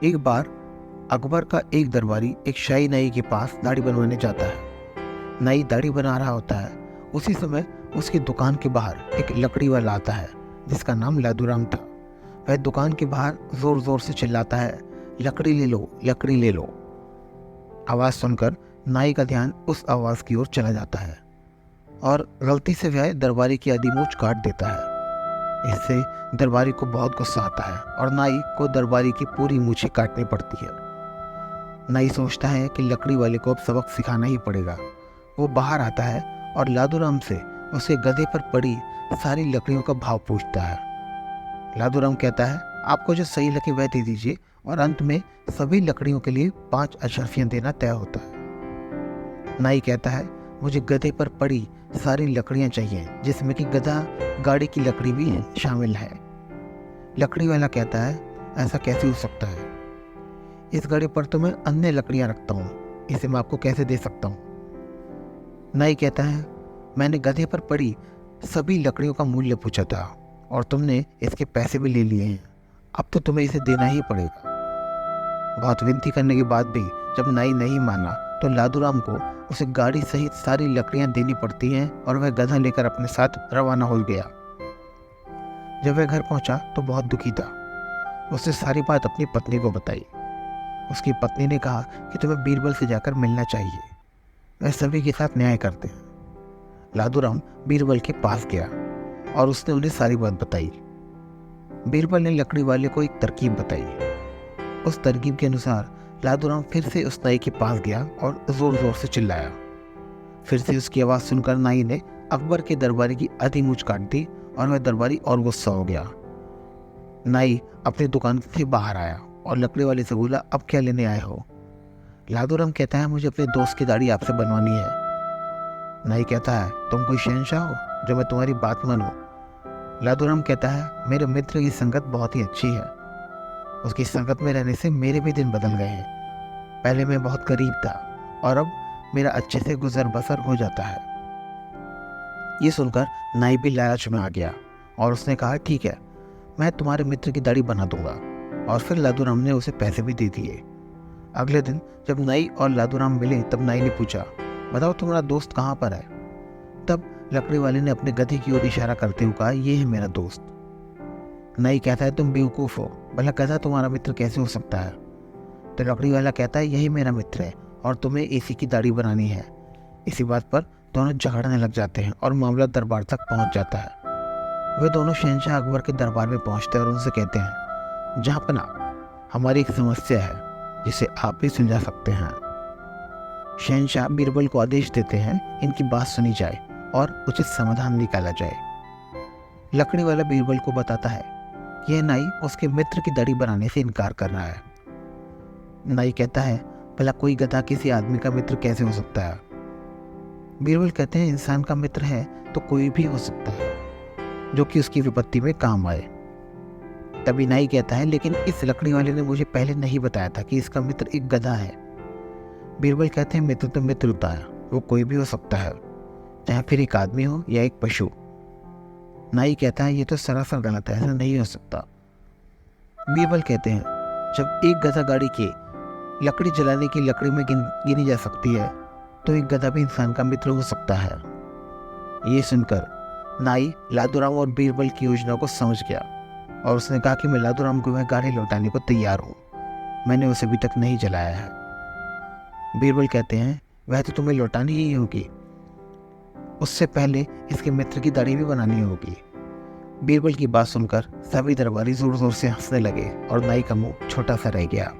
एक बार अकबर का एक दरबारी एक शाही नाई के पास दाढ़ी बनवाने जाता है। नाई दाढ़ी बना रहा होता है। उसी समय उसकी दुकान के बाहर एक लकड़ी वाला आता है जिसका नाम लादूराम था। वह दुकान के बाहर जोर जोर से चिल्लाता है, लकड़ी ले लो, लकड़ी ले लो। आवाज़ सुनकर नाई का ध्यान उस आवाज़ की ओर चला जाता है और गलती से वह दरबारी की आधी मूंछ काट देता है। इससे दरबारी को बहुत गुस्सा आता है और नाई को दरबारी की पूरी मूछें काटनी पड़ती है। नाई सोचता है कि लकड़ी वाले को अब सबक सिखाना ही पड़ेगा। वो बाहर आता है और लादूराम से उसके गधे पर पड़ी सारी लकड़ियों का भाव पूछता है। लादूराम कहता है, आपको जो सही लगे वह दे दीजिए, और अंत में सभी लकड़ियों के लिए 5 अशर्फियाँ देना तय होता है। नाई कहता है, मुझे गधे पर पड़ी सारी लकड़ियाँ चाहिए, जिसमें कि गधा गाड़ी की लकड़ी भी शामिल है। लकड़ी वाला कहता है, ऐसा कैसे हो सकता है? इस गड़े पर तो मैं अन्य लकड़ियाँ रखता हूँ, इसे मैं आपको कैसे दे सकता हूँ? नाई कहता है, मैंने गधे पर पड़ी सभी लकड़ियों का मूल्य पूछा था और तुमने इसके पैसे भी ले लिए हैं। अब तो तुम्हें इसे देना ही पड़ेगा। बहुत विनती करने के बाद भी जब नाई नहीं माना तो लादूराम को उसे गाड़ी सहित सारी लकड़ियां देनी पड़ती हैं और वह गधा लेकर अपने साथ रवाना हो गया। जब वह घर पहुंचा तो बहुत दुखी था। उसने सारी बात अपनी पत्नी को बताई। उसकी पत्नी ने कहा कि तुम्हें बीरबल से जाकर मिलना चाहिए, वह सभी के साथ न्याय करते हैं। लादूराम बीरबल के पास गया और उसने उन्हें सारी बात बताई। बीरबल ने लकड़ी वाले को एक तरकीब बताई। उस तरकीब के अनुसार लादूराम फिर से उस नाई के पास गया और जोर जोर से चिल्लाया। फिर से उसकी आवाज़ सुनकर नाई ने अकबर के दरबारी की आधी मूंछ काट दी और वह दरबारी और गुस्सा हो गया। नाई अपनी दुकान से बाहर आया और लकड़ी वाले से बोला, अब क्या लेने आए हो? लादूराम कहता है, मुझे अपने दोस्त की दाढ़ी आपसे बनवानी है। नाई कहता है, तुम कोई शहंशाह हो जो मैं तुम्हारी बात मानूं? लादूराम कहता है, मेरे मित्र की संगत बहुत ही अच्छी है। उसकी संगत में रहने से मेरे भी दिन बदल गए हैं। पहले मैं बहुत गरीब था और अब मेरा अच्छे से गुजर बसर हो जाता है। ये सुनकर नाई भी लालच में आ गया और उसने कहा, ठीक है, मैं तुम्हारे मित्र की दाढ़ी बना दूंगा। और फिर लादूराम ने उसे पैसे भी दे दिए। अगले दिन जब नाई और लादूराम मिले तब नाई ने पूछा, बताओ तुम्हारा दोस्त कहाँ पर है? तब लकड़ी वाले ने अपने गधे की ओर इशारा करते हुए कहा, ये है मेरा दोस्त। नाई कहता है, तुम बेवकूफ़ हो, भला गधा तुम्हारा मित्र कैसे हो सकता है? तो लकड़ी वाला कहता है, यही मेरा मित्र है और तुम्हें इसी की दाढ़ी बनानी है। इसी बात पर दोनों झगड़ने लग जाते हैं और मामला दरबार तक पहुंच जाता है। वे दोनों शहंशाह अकबर के दरबार में पहुंचते हैं और उनसे कहते हैं, जहाँपना, हमारी एक समस्या है जिसे आप भी सुलझा सकते हैं। शहंशाह बीरबल को आदेश देते हैं, इनकी बात सुनी जाए और उचित समाधान निकाला जाए। लकड़ी वाला बीरबल को बताता है, यह नाई उसके मित्र की दाढ़ी बनाने से इनकार कर रहा है। नाई कहता है, भला कोई गधा किसी आदमी का मित्र कैसे हो सकता है? बीरबल कहते हैं, इंसान का मित्र है तो कोई भी हो सकता है जो कि उसकी विपत्ति में काम आए। तभी नाई कहता है, लेकिन इस लकड़ी वाले ने मुझे पहले नहीं बताया था कि इसका मित्र एक गधा है। बीरबल कहते हैं, मित्र तो मित्र होता है, वो कोई भी हो सकता है, चाहे फिर एक आदमी हो या एक पशु। नाई कहता है, ये तो सरासर गलत है, ऐसा नहीं हो सकता। बीरबल कहते हैं, जब एक गधा गाड़ी के लकड़ी जलाने की लकड़ी में गिनी जा सकती है तो एक गधा भी इंसान का मित्र हो सकता है। ये सुनकर नाई लादूराम और बीरबल की योजना को समझ गया और उसने कहा कि मैं लादूराम को वह गाड़ी लौटाने को तैयार हूँ, मैंने उसे अभी तक नहीं जलाया है। बीरबल कहते हैं, वह तो तुम्हें लौटानी ही होगी, उससे पहले इसके मित्र की दाढ़ी भी बनानी होगी। बीरबल की बात सुनकर सभी दरबारी जोर जोर से हंसने लगे और नाई का मुंह छोटा सा रह गया।